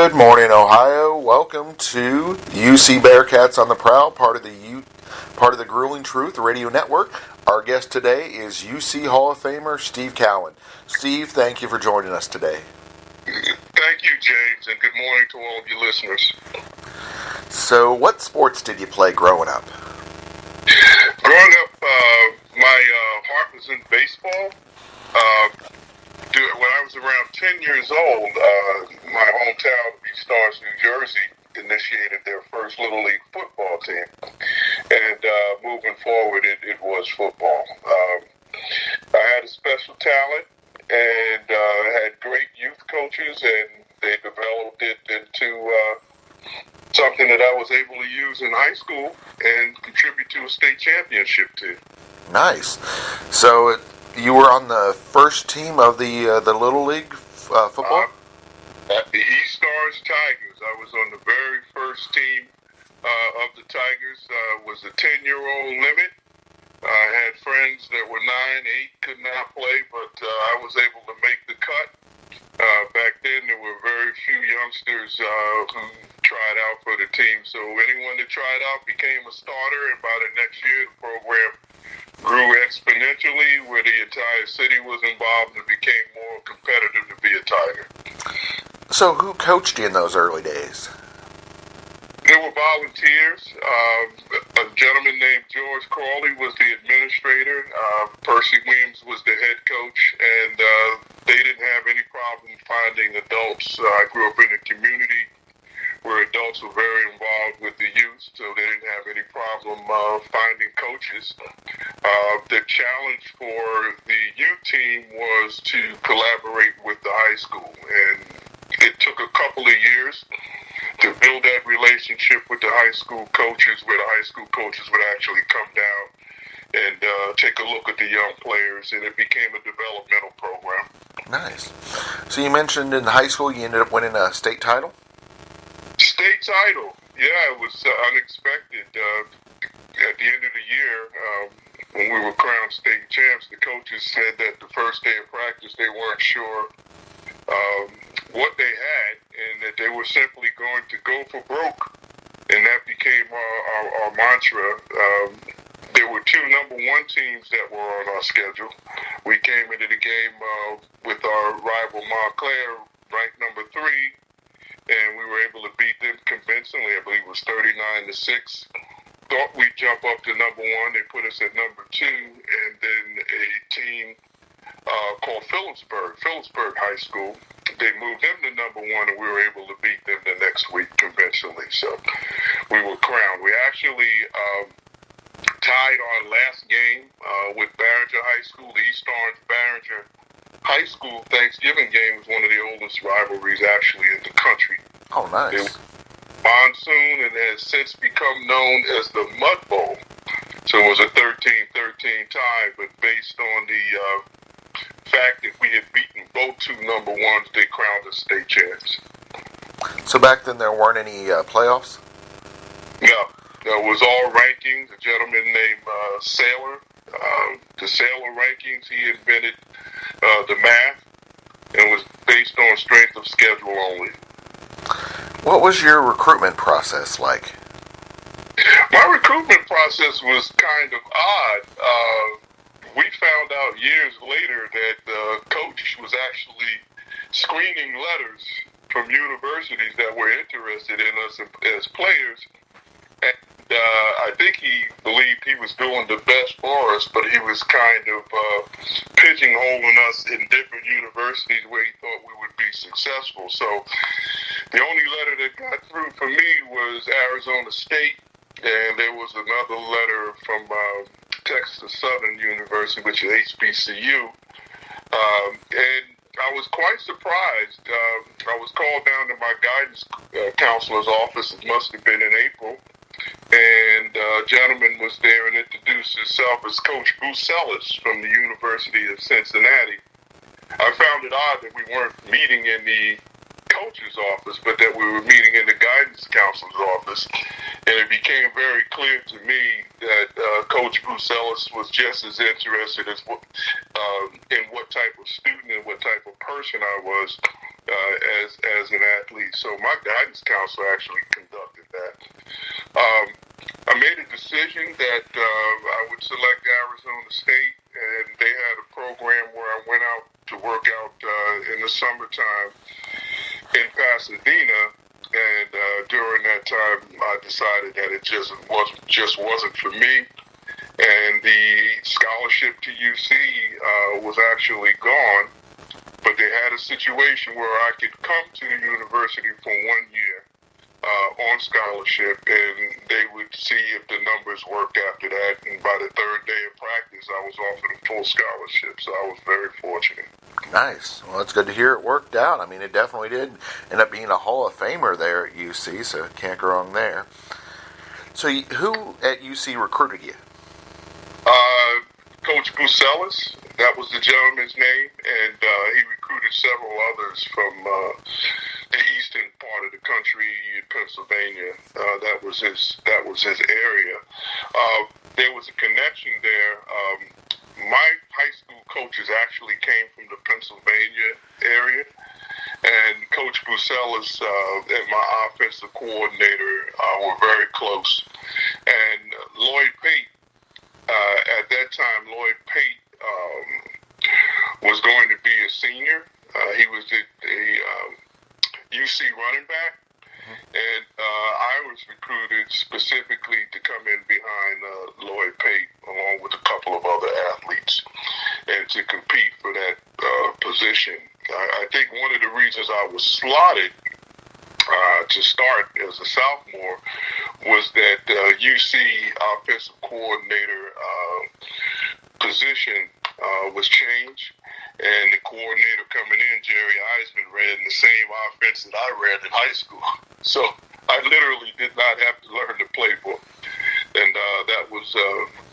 Good morning, Ohio. Welcome to UC Bearcats on the Prowl, part of the Grueling Truth Radio Network. Our guest today is UC Hall of Famer Steve Cowan. Steve, thank you for joining us today. Thank you, James, and good morning to all of you listeners. So, what sports did you play growing up? Growing up, my heart was in baseball. When I was around 10 years old, my hometown, Stars, New Jersey, initiated their first Little League football team. And moving forward, it was football. I had a special talent and had great youth coaches, and they developed it into something that I was able to use in high school and contribute to a state championship to. Nice. So, you were on the first team of the Little League football? At the Stars Tigers. I was on the very first team of the Tigers. Was a 10-year-old limit. I had friends that were 9, 8, could not play, but I was able to make the cut. Back then, there were very few youngsters who tried out for the team. So anyone that tried out became a starter, and by the next year, the program grew exponentially, where the entire city was involved and became more competitive to be a Tiger. So who coached you in those early days? There were volunteers. A gentleman named George Crawley was the administrator. Percy Weems was the head coach, and they didn't have any problem finding adults. I grew up in a community where adults were very involved with the youth, so they didn't have any problem finding coaches. The challenge for the youth team was to collaborate with the high school, and it took a couple of years to build that relationship with the high school coaches, where the high school coaches would actually come down and take a look at the young players, and it became a developmental program. Nice. So you mentioned in high school you ended up winning a state title? State title, yeah, it was unexpected. At the end of the year, when we were crowned state champs, the coaches said that the first day of practice they weren't sure what they had, and that they were simply going to go for broke, and that became our mantra. There were two number one teams that were on our schedule. We came into the game with our rival Montclair, ranked number 3, and we were able to beat them convincingly. I believe it was 39-6. Thought we'd jump up to number 1. They put us at number 2, and then a team called Phillipsburg High School. They moved them to number 1, and we were able to beat them the next week convincingly. So we were crowned. We actually tied our last game with Barringer High School. The East Orange Barringer High School Thanksgiving game was one of the oldest rivalries actually in the country. Oh, nice. It was monsoon and has since become known as the Mud Bowl. So it was a 13-13 tie, but based on the fact that we had beaten both two number ones, they crowned us state champs. So back then there weren't any playoffs? No, it was all rankings. A gentleman named Saylor, the Saylor rankings, he invented the math, and was based on strength of schedule only. What was your recruitment process like? My recruitment process was kind of odd. We found out years later that the coach was actually screening letters from universities that were interested in us as players. And I think he believed he was doing the best for us, but he was kind of pigeonholing us in different universities where he thought we would be successful. So the only letter that got through for me was Arizona State, and there was another letter from Texas Southern University, which is HBCU, and I was quite surprised. I was called down to my guidance counselor's office. It must have been in April, and a gentleman was there and introduced himself as Coach Bucelis from the University of Cincinnati. I found it odd that we weren't meeting in the coach's office, but that we were meeting in the guidance counselor's office. And it became very clear to me that Coach Bucelis was just as interested as in what type of student and what type of person I was as an athlete. So my guidance counselor actually conducted that. Um, I made a decision that I would select Arizona State, and they had a program where I went out to work out in the summertime in Pasadena. And during that time, I decided that it just wasn't for me. And the scholarship to UC was actually gone. But they had a situation where I could come to the university for 1 year on scholarship, and they would see if the numbers worked after that. And by the third day of practice, I was offered a full scholarship, so I was very fortunate. Nice. Well, it's good to hear it worked out. I mean, it definitely did end up being a Hall of Famer there at UC, so can't go wrong there. So who at UC recruited you? Coach Bucelis, that was the gentleman's name, and he recruited several others from the eastern part of the country in Pennsylvania. That was his area. There was a connection there. My high school coaches actually came from the Pennsylvania area, and Coach Bucelis and my offensive coordinator were very close. And Lloyd Pate, at that time, Lloyd Pate was going to be a senior. He was the UC running back, and I was recruited specifically to come in behind Lloyd Pate, along with a couple of other athletes, and to compete for that position. I think one of the reasons I was slotted to start as a sophomore was that UC offensive coordinator position was changed, and the coordinator coming in, Jerry Eisman, ran the same offense that I ran in high school. So I literally did not have to learn the playbook, and that was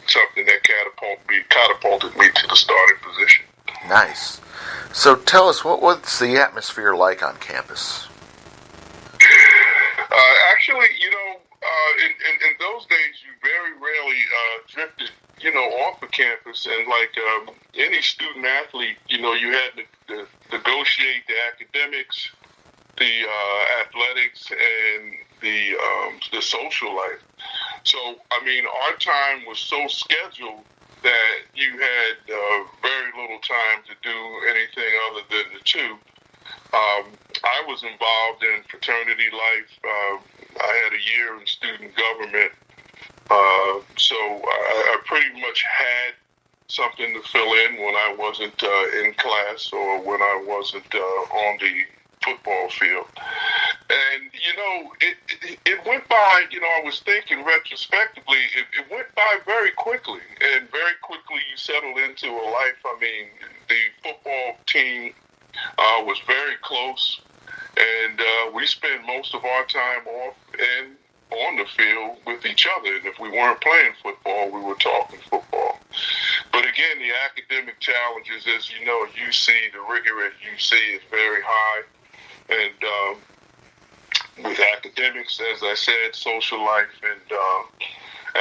something that catapulted me to the starting position. Nice. So tell us, what was the atmosphere like on campus? Actually, in those days, you very rarely drifted, off of campus. And like any student athlete, you had to negotiate the academics, the athletics, and the social life. So, I mean, our time was so scheduled that you had very little time to do anything other than the two. I was involved in fraternity life. I had a year in student government, so I pretty much had something to fill in when I wasn't in class or when I wasn't on the football field. And, it went by, I was thinking retrospectively, it went by very quickly. And very quickly you settled into a life. I mean, the football team was very close, and we spent most of our time off and on the field with each other. And if we weren't playing football, we were talking football. But again, the academic challenges, as you know, at UC, the rigor at UC is very high. And with academics, as I said, social life and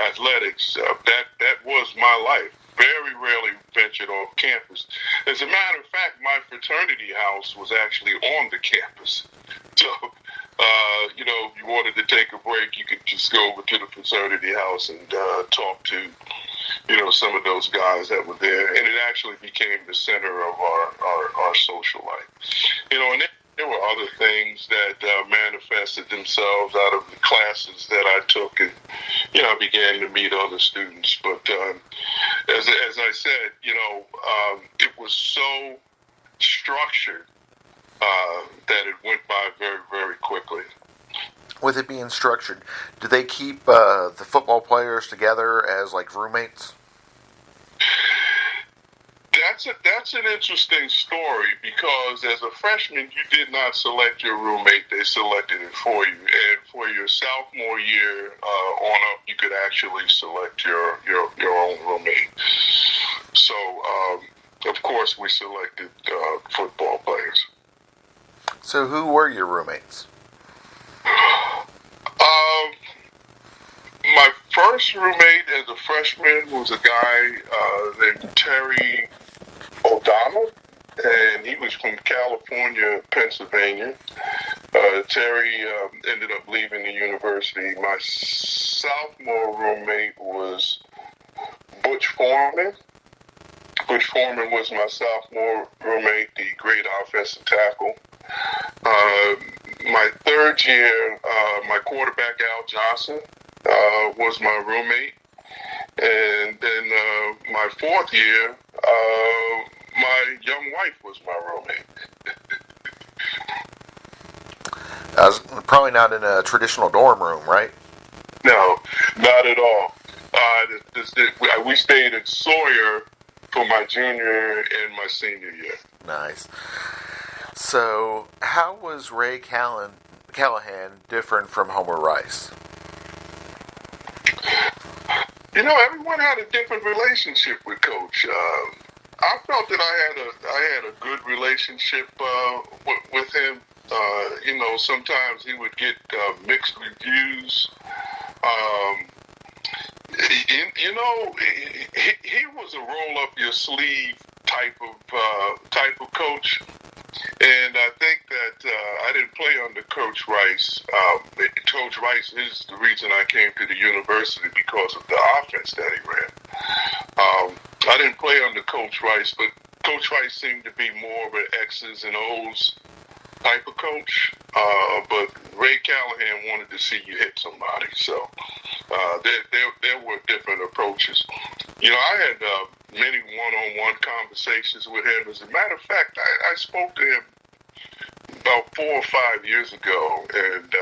athletics, that was my life. Very rarely ventured off campus. As a matter of fact, my fraternity house was actually on the campus. So, if you wanted to take a break, you could just go over to the fraternity house and talk to, some of those guys that were there. And it actually became the center of our social life. And there were other things that manifested themselves out of the classes that I took, and I began to meet other students. But as I said, it was so structured that it went by very, very quickly. With it being structured, do they keep the football players together as like roommates? That's an interesting story, because as a freshman, you did not select your roommate; they selected it for you. And for your sophomore year on up, you could actually select your own roommate. So, of course, we selected football players. So, who were your roommates? My first roommate as a freshman was a guy named Terry O'Donnell, and he was from California, Pennsylvania. Terry ended up leaving the university. My sophomore roommate was Butch Foreman. Butch Foreman was my sophomore roommate, the great offensive tackle. My third year, my quarterback, Al Johnson, was my roommate. And then my fourth year, my young wife was my roommate. I was probably not in a traditional dorm room, right? No, not at all. We stayed in Sawyer for my junior and my senior year. Nice. So, how was Ray Callahan different from Homer Rice? You know, everyone had a different relationship with Coach. I felt that I had a good relationship with him. You know, sometimes he would get mixed reviews. You know, he was a roll up your sleeve type of coach, and I think that I didn't play under Coach Rice. Coach Rice is the reason I came to the university because of the offense that he ran. I didn't play under Coach Rice, but Coach Rice seemed to be more of an X's and O's type of coach, but Ray Callahan wanted to see you hit somebody, so there were different approaches. You know, I had many one-on-one conversations with him. As a matter of fact, I spoke to him about 4 or 5 years ago, and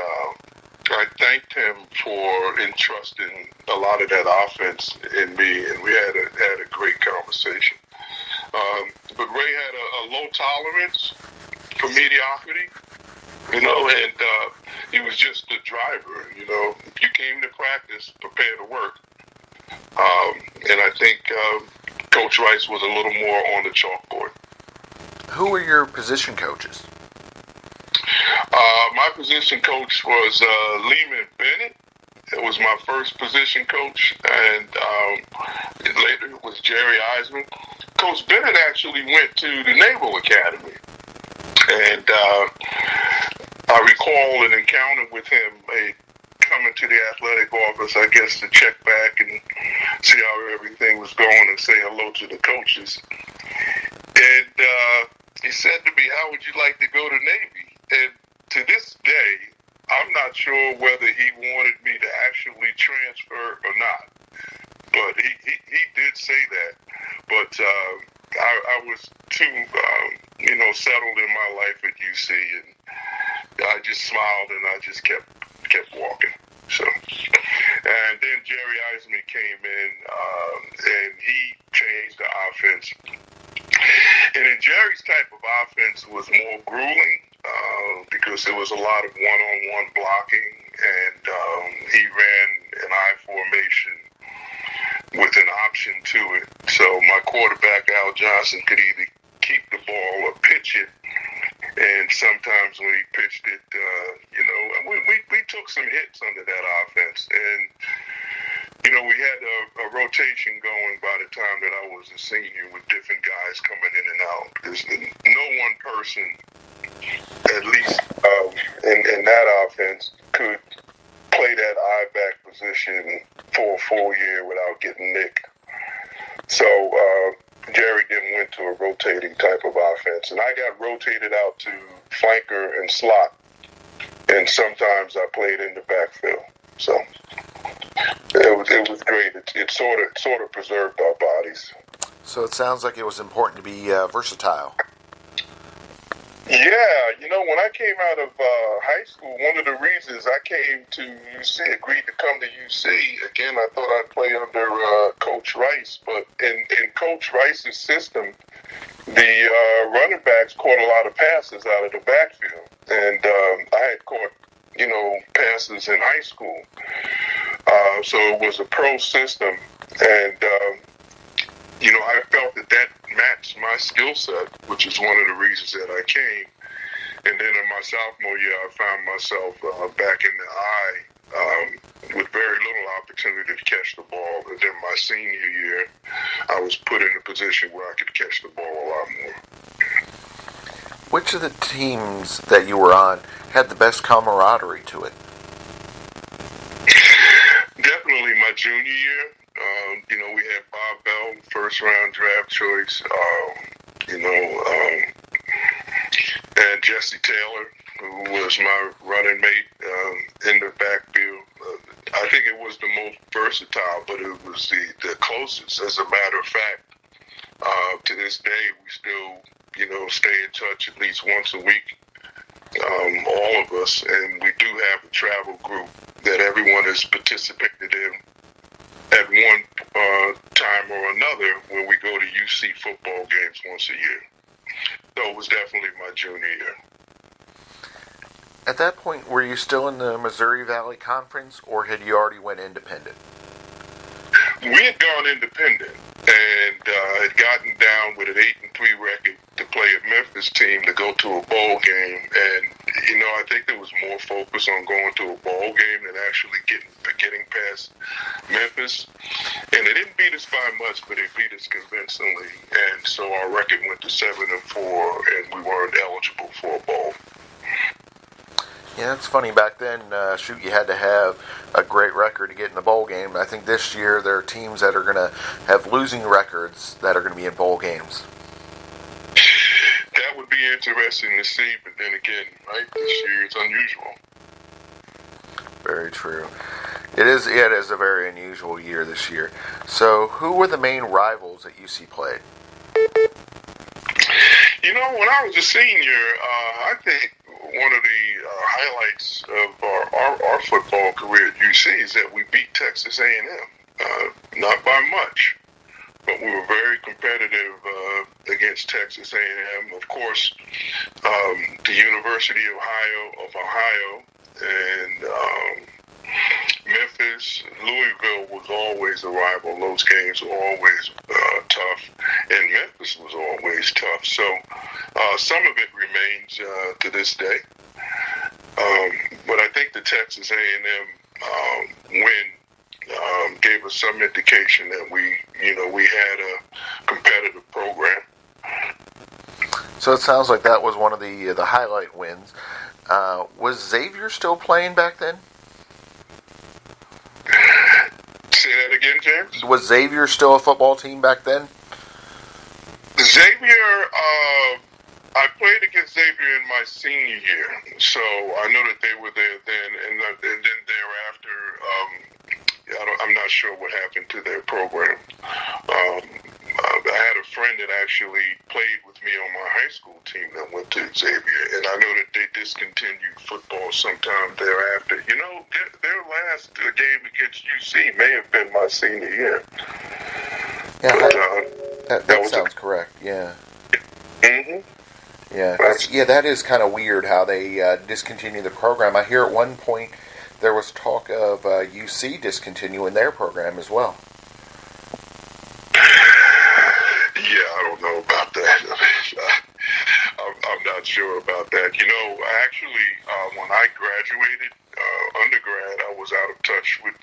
I thanked him for entrusting a lot of that offense in me, and we had a great conversation. But Ray had a low tolerance for mediocrity, you know, and he was just the driver. You know, if you came to practice, prepare to work. And I think Coach Rice was a little more on the chalkboard. Who were your position coaches? My position coach was Lehman Bennett. It was my first position coach, and later it was Jerry Eisman. Coach Bennett actually went to the Naval Academy. And I recall an encounter with him, coming to the athletic office, I guess, to check back and see how everything was going and say hello to the coaches. And he said to me, "How would you like to go to Navy?" And to this day, I'm not sure whether he wanted me to actually transfer or not. But he did say that. But I was too, settled in my life at UC, and I just smiled and I just kept walking. So, and then Jerry Eisman came in, and he changed the offense. And then Jerry's type of offense was more grueling because there was a lot of one-on-one blocking, and he ran an I formation with an option to it. So my quarterback, Al Johnson, could either keep the ball or pitch it. And sometimes when he pitched it, we took some hits under that offense. And, we had a rotation going by the time that I was a senior with different guys coming in and out. Because no one person, at least in that offense, could play that I-back position for a full year without getting nicked. So Jerry then went to a rotating type of offense, and I got rotated out to flanker and slot, and sometimes I played in the backfield. So it was great. It sort of preserved our bodies. So it sounds like it was important to be versatile. Yeah, when I came out of high school, one of the reasons I came to UC, agreed to come to UC, again, I thought I'd play under Coach Rice, but in Coach Rice's system, the running backs caught a lot of passes out of the backfield, and I had caught, passes in high school, so it was a pro system, and I felt that matched my skill set, which is one of the reasons that I came. And then in my sophomore year, I found myself back in the eye with very little opportunity to catch the ball. And then my senior year, I was put in a position where I could catch the ball a lot more. Which of the teams that you were on had the best camaraderie to it? Definitely my junior year. We had Bob Bell, first round draft choice. And Jesse Taylor, who was my running mate in the backfield. I think it was the most versatile, but it was the closest. As a matter of fact, to this day, we still, stay in touch at least once a week, all of us, and we do have a travel group that everyone has participated in at one time or another when we go to UC football games once a year. So it was definitely my junior year. At that point, were you still in the Missouri Valley Conference, or had you already went independent? We had gone independent and had gotten down with an 8-3 record to play a Memphis team to go to a bowl game. And, I think there was more focus on going to a bowl game than actually getting past Memphis. And they didn't beat us by much, but they beat us convincingly. And so our record went to 7-4, and we weren't eligible for a bowl. Yeah, it's funny. Back then, you had to have a great record to get in the bowl game. I think this year there are teams that are going to have losing records that are going to be in bowl games. That would be interesting to see, but then again, right, this year it's unusual. Very true. It is a very unusual year this year. So, who were the main rivals that UC played? When I was a senior, I think one of the highlights of our football career at UC is that we beat Texas A&M, not by much, but we were very competitive against Texas A&M. Of course, the University of Ohio, and Memphis, Louisville was always a rival. Those games were always tough, and Memphis was always tough. So some of it remains to this day. But I think the Texas A&M win gave us some indication that we had a competitive program. So it sounds like that was one of the highlight wins. Was Xavier still playing back then? Say that again, James? Was Xavier still a football team back then? Xavier, I played against Xavier in my senior year, so I know that they were there then, and then thereafter, I'm not sure what happened to their program. I had a friend that actually played with me on my high school team that went to Xavier, and I know that they discontinued football sometime thereafter. Their last game against UC may have been my senior year. Yeah, but, that sounds correct, yeah. Mm-hmm. Yeah, that is kind of weird how they discontinued the program. I hear at one point there was talk of UC discontinuing their program as well. Yeah, I don't know about that. I'm not sure about that. Actually, when I graduated undergrad, I was out of touch with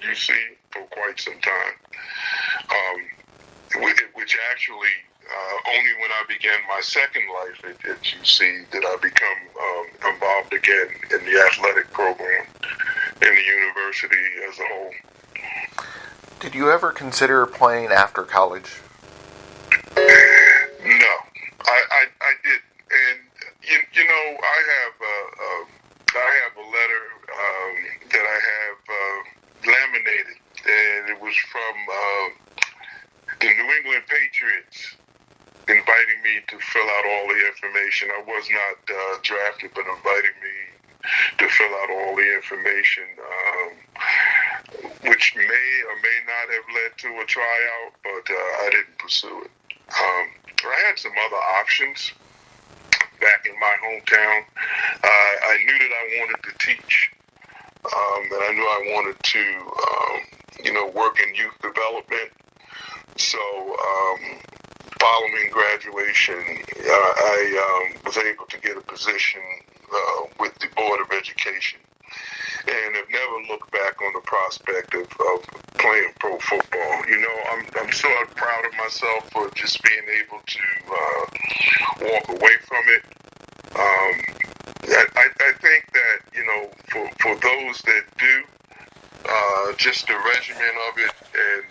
UC for quite some time. Which actually, only when I began my second life at UC did I become involved again in the athletic program in the university as a whole. Did you ever consider playing after college? No, I did, and I have a letter that I have laminated, and it was from the New England Patriots inviting me to fill out all the information. I was not drafted, but inviting me to fill out all the information, which may or may not have led to a tryout, but I didn't pursue it. I had some other options back in my hometown. I knew that I wanted to teach, and I knew I wanted to, work in youth development. So, following graduation, I was able to get a position with the Board of Education. and have never looked back on the prospect of playing pro football. You know, I'm so proud of myself for just being able to walk away from it. I think that, you know, for those that do, just the regimen of it, and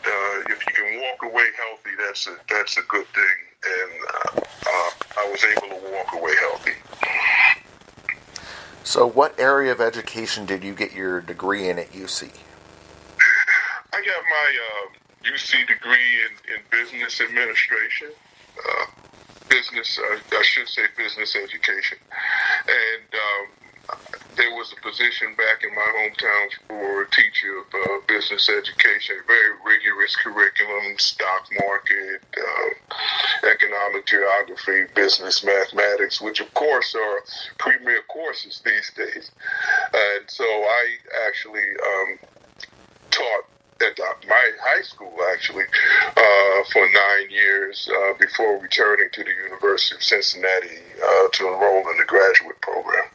if you can walk away healthy, that's a good thing. And I was able to walk away healthy. So what area of education did you get your degree in at UC? I got my UC degree in business administration, I should say business education. And there was a position back in my hometown for a teacher of business education, very rigorous curriculum, stock market, economic geography, business mathematics, which of course are premier courses these days. And so I actually taught at my high school, actually, for 9 years before returning to the University of Cincinnati to enroll in the graduate program.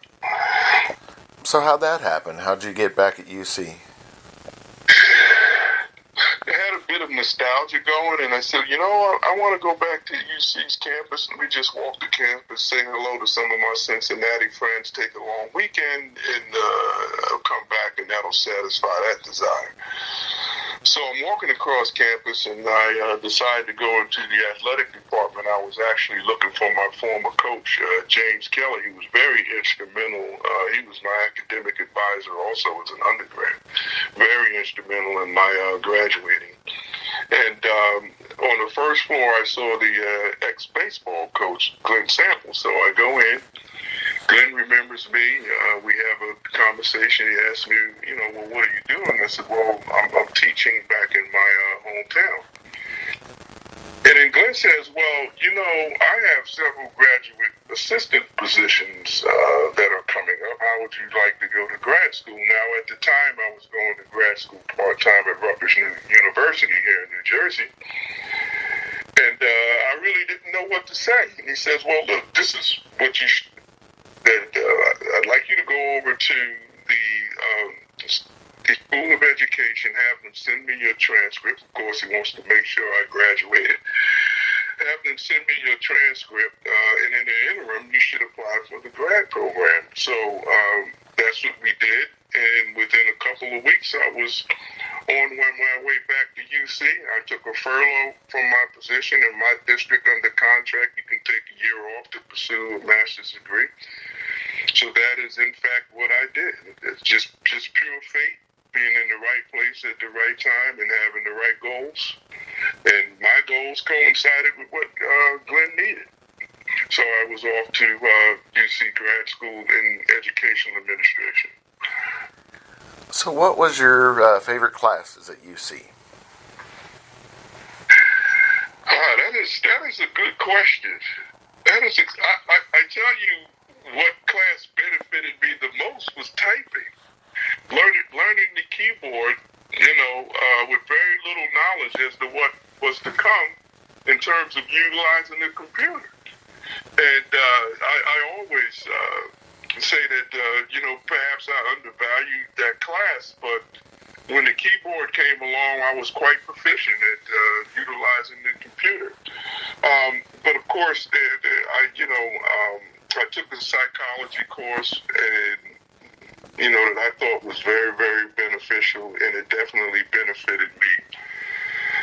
So how'd that happen? How'd you get back at UC? I had a bit of nostalgia going, and I said, you know, I want to go back to UC's campus. Let me just walk the campus, say hello to some of my Cincinnati friends, take a long weekend, and I'll come back, and that'll satisfy that desire. So I'm walking across campus, and I decided to go into the athletic department. I was actually looking for my former coach, James Kelly. He was very instrumental. He was my academic advisor also as an undergrad. Very instrumental in my graduating. And on the first floor, I saw the ex-baseball coach, Glenn Sample. So I go in. Glenn remembers me. We have a conversation. He asked me, you know, well, what are you doing? I said, well, I'm teaching back in my hometown. And then Glenn says, well, you know, I have several graduate assistant positions that are coming up. How would you like to go to grad school? Now, at the time, I was going to grad school part-time at Rutgers University here in New Jersey. And I really didn't know what to say. And he says, well, look, this is what you should. I'd like you to go over to the School of Education, have them send me your transcript. Of course, he wants to make sure I graduated. Have them send me your transcript, and in the interim, you should apply for the grad program. So that's what we did, and within a couple of weeks, I was on my way back to UC. I took a furlough from my position in my district under contract. You can take a year off to pursue a master's degree. So that is, in fact, what I did. It's just pure fate, being in the right place at the right time and having the right goals. And my goals coincided with what Glenn needed. So I was off to UC grad school in educational administration. So what was your favorite classes at UC? That is a good question. I tell you, what class benefited me the most was typing. Learning the keyboard, you know, with very little knowledge as to what was to come in terms of utilizing the computer. And I always say that, you know, perhaps I undervalued that class, but when the keyboard came along, I was quite proficient at utilizing the computer. But of course, I took a psychology course, and you know, that I thought was very, very beneficial, and it definitely benefited me,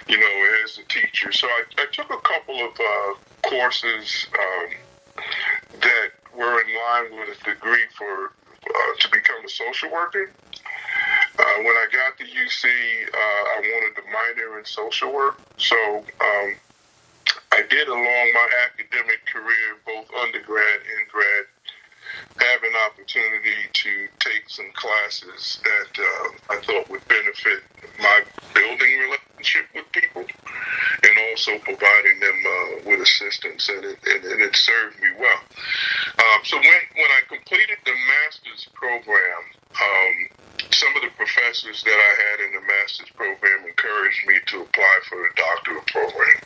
you know, as a teacher. So I took a couple of courses that were in line with a degree to become a social worker. When I got to UC, I wanted to minor in social work, so I did along my academic career, both undergrad and grad, have an opportunity to take some classes that I thought would benefit my building relationship with people and also providing them with assistance, and it served me well. So when I completed the master's program, some of the professors that I had in the master's program encouraged me to apply for the doctoral program.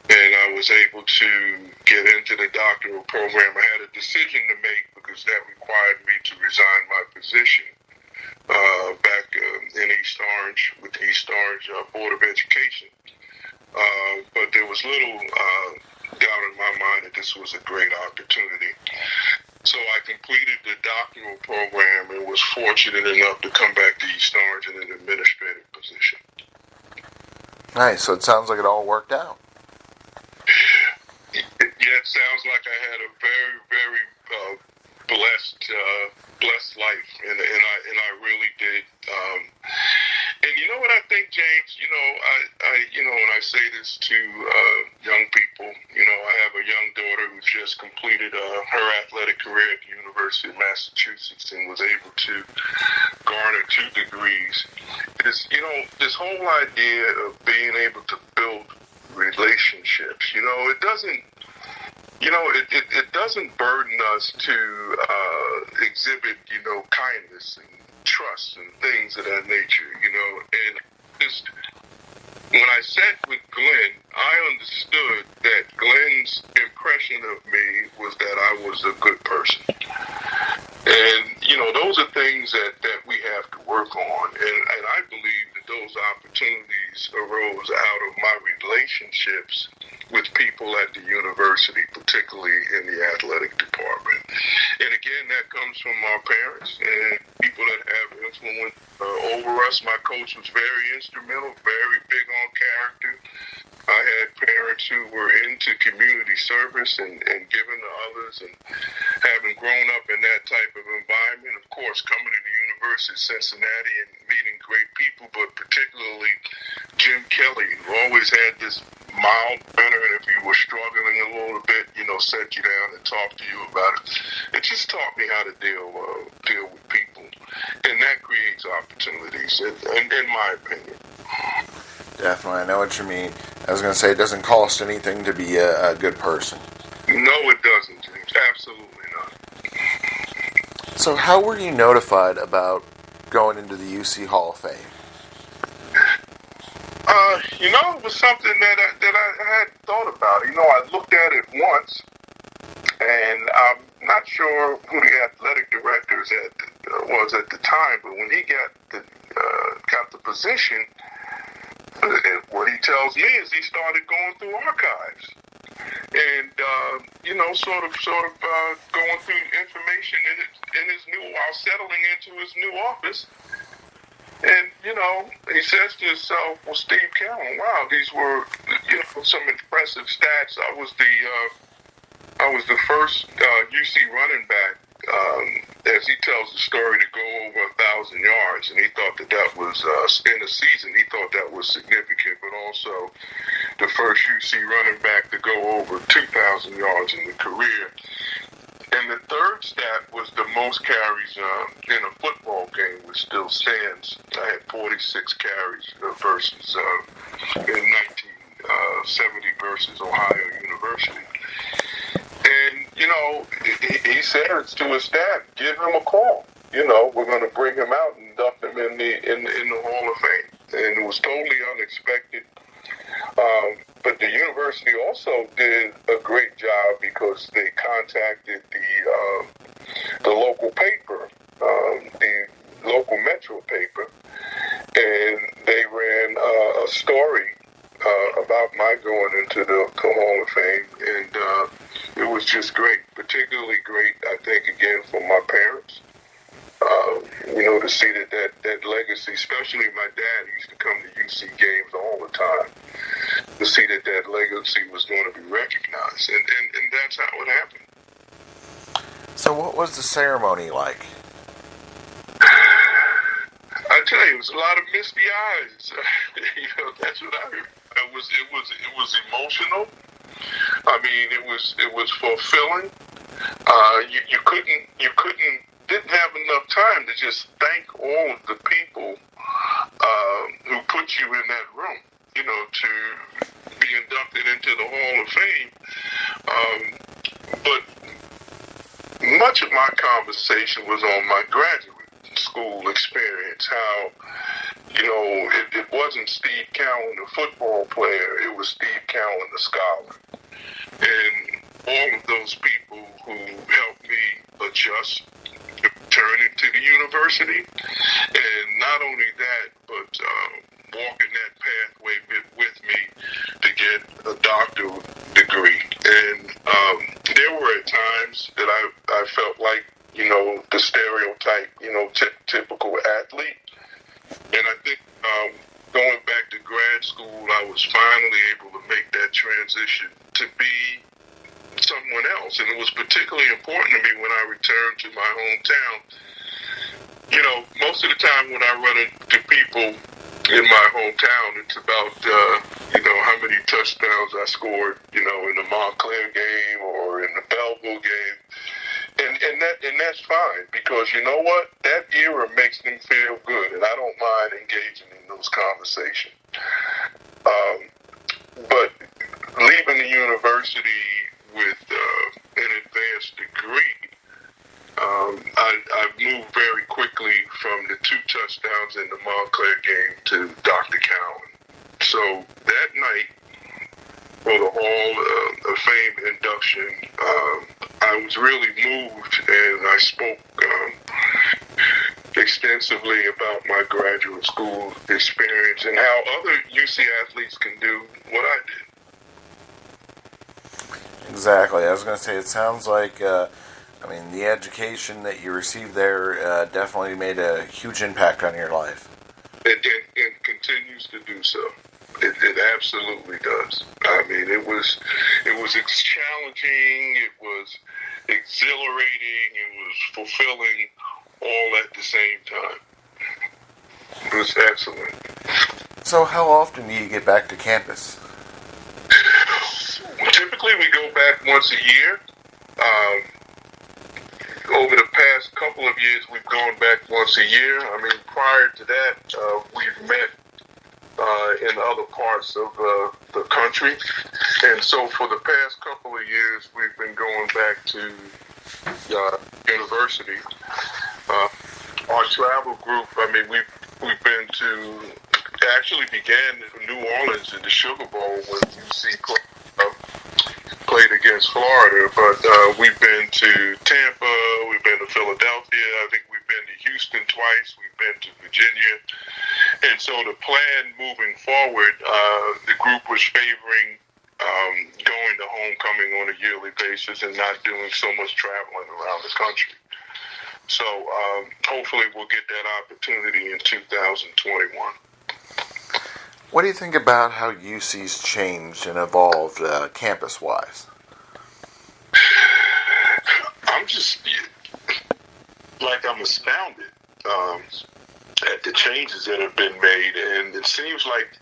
And I was able to get into the doctoral program. I had a decision to make because that required me to resign my position back in East Orange with the East Orange Board of Education. But there was little doubt in my mind that this was a great opportunity. So I completed the doctoral program and was fortunate enough to come back to East Orange in an administrative position. Nice. So it sounds like it all worked out. Yeah, it sounds like I had a very, very blessed life, and I really did. And you know what I think, James? I when I say this to young people, I have a young daughter who's just completed her athletic career at the University of Massachusetts and was able to garner 2 degrees. This whole idea of being able to build relationships, it doesn't. It doesn't burden us to exhibit, kindness and trust and things of that nature, And just when I sat with Glenn, I understood that Glenn's impression of me was that I was a good person. And, those are things that we have to work on. And I believe that those opportunities arose out of my relationships with people at the university, particularly in the athletic department. And again, that comes from our parents and people that have influence over us. My coach was very instrumental, very big on character. I had parents who were into community service and giving to others, and having grown up in that type of environment, of course, coming to the University of Cincinnati and meeting great people, but particularly Jim Kelly, who always had this mild manner, and if you were struggling a little bit, set you down and talk to you about it. It just taught me how to deal with people, and that creates opportunities, in my opinion. Definitely, I know what you mean. I was going to say, it doesn't cost anything to be a good person. No, it doesn't, James. Absolutely not. So how were you notified about going into the UC Hall of Fame? It was something that I had thought about. I looked at it once, and I'm not sure who the athletic director was at the time, but when he got the position, what he tells me is he started going through archives and sort of going through information in his while settling into his new office. And he says to himself, "Well, Steve Cowan, wow, these were some impressive stats. I was the first UC running back." As he tells the story, to go over 1,000 yards, and he thought that was in a season. He thought that was significant, but also the first UC running back to go over 2,000 yards in the career. And the third stat was the most carries in a football game, which still stands. I had 46 carries versus in 1970 versus Ohio University. And, he says to his staff, "Give him a call. We're going to bring him out and induct him in the Hall of Fame." And it was totally unexpected. But the university also did a great job because they contacted the local paper, the local Metro paper, and they ran a story about my going into the Hall of Fame, and it was just great, particularly great, I think, again, for my parents. To see that legacy, especially my dad, who used to come to UC games all the time, to see that legacy was going to be recognized, and that's how it happened. So what was the ceremony like? I tell you, it was a lot of misty eyes. That's what I heard. It was emotional. I mean, it was fulfilling. Didn't have enough time to just thank all of the people who put you in that room, to be inducted into the Hall of Fame. But much of my conversation was on my graduate school experience, how, it wasn't Steve Cowan, the football player, it was Steve Cowan, the scholar. And all of those people who helped me adjust to returning to the university. And not only that, but walking that pathway with me to get a doctoral degree. And there were times that I felt like, the stereotype, typical athlete. And I think going back to grad school, I was finally able to make that transition to be someone else. And it was particularly important to me when I returned to my hometown. Most of the time when I run into people in my hometown, it's about, how many touchdowns I scored, in the Montclair game or in the Belleville game. And that's fine, because you know what? That era makes them feel good, and I don't mind engaging in those conversations. But leaving the university with an advanced degree, I moved very quickly from the 2 touchdowns in the Montclair game to Dr. Cowan. So that night, for the Hall of Fame induction, I was really moved, and I spoke extensively about my graduate school experience and how other UC athletes can do what I did. Exactly. I was going to say, it sounds like, the education that you received there definitely made a huge impact on your life. It continues to do so. It absolutely does. It was challenging. It was exhilarating. It was fulfilling, all at the same time. It was excellent. So, how often do you get back to campus? Typically, we go back once a year. Over the past couple of years, we've gone back once a year. Prior to that, we've met in other parts of the country. And so for the past couple of years, we've been going back to university. Our travel group, we've been to, actually began in New Orleans in the Sugar Bowl when UC played against Florida, but we've been to Tampa, we've been to Philadelphia, I think we've been to Houston twice, we've been to Virginia. And so the plan moving forward, the group was favoring going to homecoming on a yearly basis and not doing so much traveling around the country. So hopefully we'll get that opportunity in 2021. What do you think about how UC's changed and evolved campus-wise? I'm astounded at the changes that have been made, and it seems like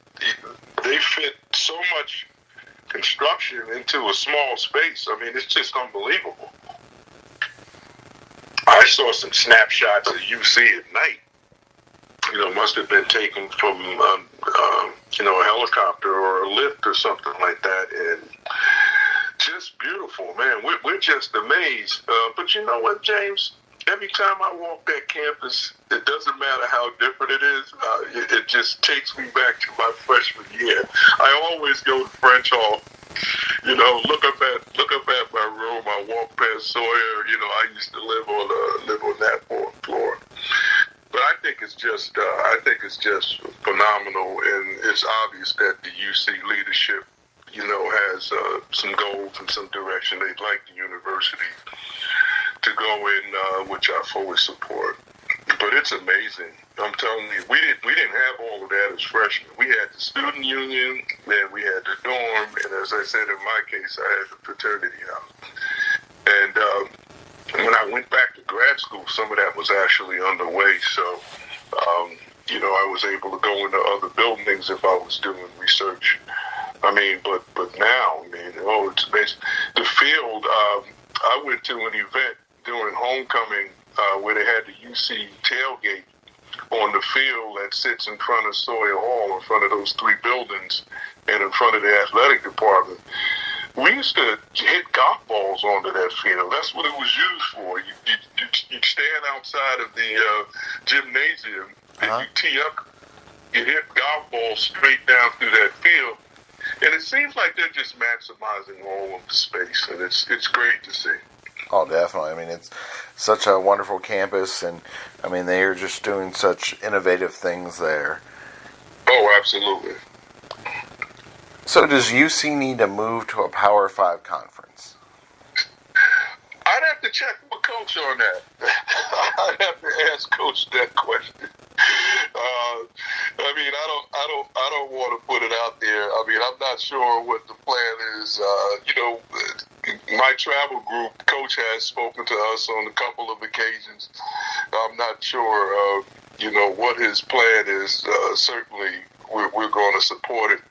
they fit so much construction into a small space. It's just unbelievable. I saw some snapshots of UC at night. Must have been taken from a helicopter or a lift or something like that, and just beautiful, man. We're just amazed. But you know what, James? Every time I walk that campus, it doesn't matter how different it is. It just takes me back to my freshman year. I always go to French Hall. Look up at my room. I walk past Sawyer. I used to live on that floor. But I think it's just phenomenal, and it's obvious that the UC leadership, has some goals and some direction they'd like the university to go in, which I fully support. But it's amazing. I'm telling you, we didn't have all of that as freshmen. We had the student union, then we had the dorm, and as I said, in my case, I had the fraternity house. And when I went back to grad school, some of that was actually underway. So, I was able to go into other buildings if I was doing research. But now, it's amazing. The field, I went to an event during homecoming where they had the UC tailgate on the field that sits in front of Sawyer Hall, in front of those 3 buildings, and in front of the athletic department. We used to hit golf balls onto that field. That's what it was used for. You'd stand outside of the gymnasium, and you tee up, you hit golf balls straight down through that field, And it seems like they're just maximizing all of the space, and it's great to see. Oh, definitely. I mean, it's such a wonderful campus, and I mean, they are just doing such innovative things there. Oh, absolutely. So does UC need to move to a Power 5 conference? I'd have to check with Coach on that. I'd have to ask Coach that question. I mean, I don't want to put it out there. I mean, I'm not sure what the plan is. My travel group, Coach has spoken to us on a couple of occasions. I'm not sure, what his plan is. Certainly, we're going to support it.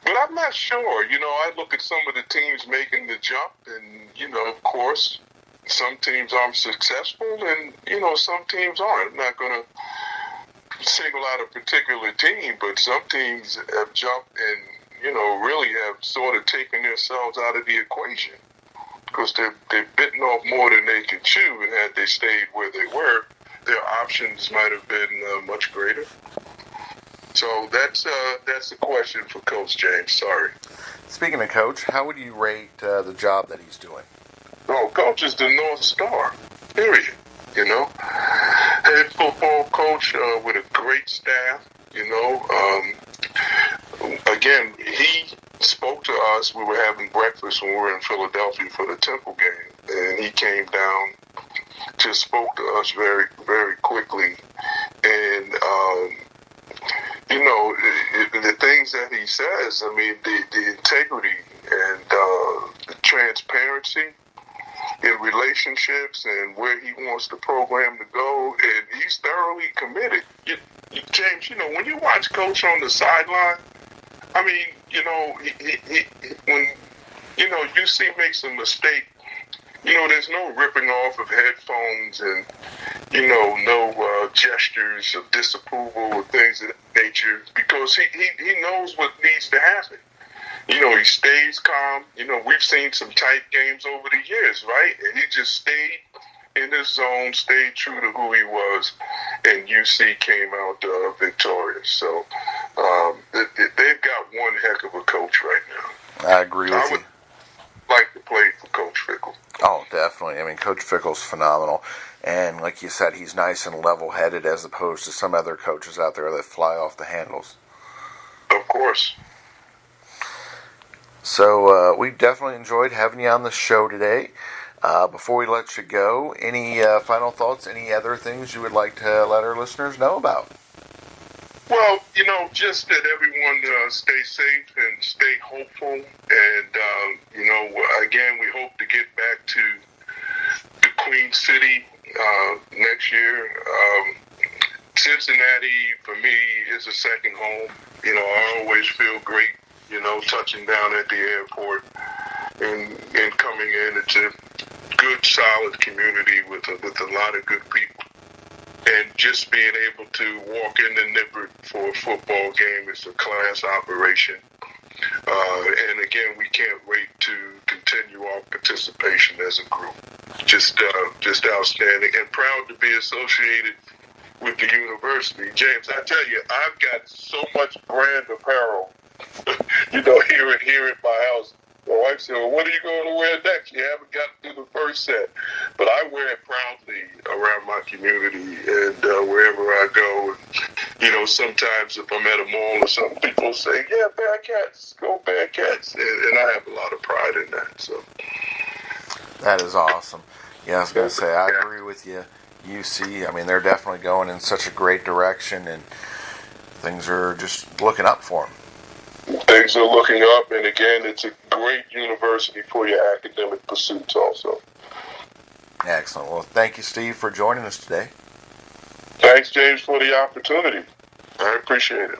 But I'm not sure. I look at some of the teams making the jump, and, of course, some teams are successful, and, some teams aren't. I'm not going to single out a particular team, but some teams have jumped and, really have sort of taken themselves out of the equation because they've bitten off more than they can chew, and had they stayed where they were, their options might have been much greater. So that's a question for Coach James. Sorry. Speaking of Coach, how would you rate the job that he's doing? Oh, Coach is the North Star, period. Head football coach with a great staff. Again, he spoke to us. We were having breakfast when we were in Philadelphia for the Temple game, and he came down, just spoke to us very, very quickly, and the things that he says, I mean, the integrity and the transparency in relationships and where he wants the program to go, and he's thoroughly committed. James, when you watch Coach on the sideline, I mean, when UC makes a mistake, there's no ripping off of headphones and, no gestures of disapproval or things of that nature, because he knows what needs to happen. He stays calm. We've seen some tight games over the years, right? And he just stayed in his zone, stayed true to who he was, and UC came out victorious. So they've got one heck of a coach right now. I agree with you. I would like to play for Coach Fickle. Oh, definitely. I mean, Coach Fickle's phenomenal. And like you said, he's nice and level-headed as opposed to some other coaches out there that fly off the handles. Of course. So we definitely enjoyed having you on the show today. Before we let you go, any final thoughts, any other things you would like to let our listeners know about? Well, just that everyone stay safe and stay hopeful. And, again, we hope to get back to the Queen City next year. Cincinnati, for me, is a second home. I always feel great, touching down at the airport and coming in. It's a good, solid community with a lot of good people. And just being able to walk into Nippert for a football game is a class operation. And again, we can't wait to continue our participation as a group. Just outstanding, and proud to be associated with the university. James, I tell you, I've got so much brand apparel, here at my house. My wife said, well, what are you going to wear next? You haven't got through the first set. But I wear it proudly around my community and wherever I go. And, sometimes if I'm at a mall or something, people say, yeah, Bearcats, go Bearcats. And I have a lot of pride in that. So that is awesome. Yeah, I was going to say, I agree with you. UC, I mean, they're definitely going in such a great direction, and things are just looking up for them. Things are looking up, and again, it's a great university for your academic pursuits also. Excellent. Well, thank you, Steve, for joining us today. Thanks, James, for the opportunity. I appreciate it.